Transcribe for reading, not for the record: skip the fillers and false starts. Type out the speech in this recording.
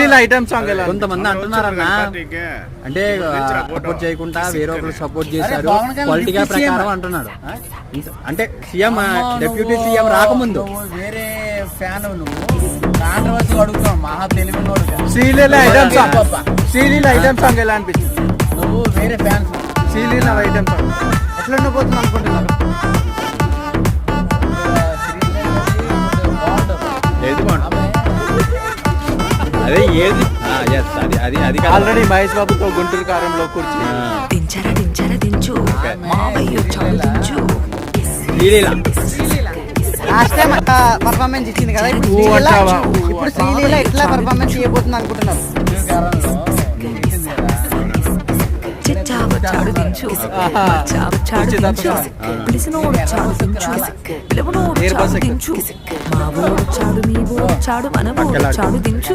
Sreeleela item song ఎలా కొంతమంది అంటున్నారన్న, అంటే సపోర్ట్ చేయకుండా వేరే ఒకరు సపోర్ట్ చేశారు పొలిటికల్ ప్రకారం అంటున్నాడు. అంటే సీఎం డిప్యూటీ సీఎం రాకముందు వేరే ఫ్యాన్ నువ్వు కాంట్రవర్సీ అడుగుతావు, మహా తెలివి Sreeleela item song, Sreeleela item song ఎలా అనిపించింది? నువ్వు వేరే ఫ్యాన్ శ్రీలీల ఐటమ్ సాంగ్ ఎట్లా ఉండబోతుంది అనుకుంటున్నారు? అదే ఏది అది అది ఆల్రెడీ మహేష్ బాబుతో గుంటూరు కారంలో కూర్చి లాస్ట్ టైం పర్ఫార్మెన్స్ ఇచ్చింది కదా, ఇప్పుడు శ్రీలీల ఎట్లా పర్ఫార్మెన్స్ చేయబోతుంది అనుకుంటున్నారు? చాడు దించు చాడు దించు పిలిసినోడు చాడు దించు పిలువనోడు చాడు దించు మా ఊరు చాడు మీ ఊరు చాడు మన ఊరు చాడు దించు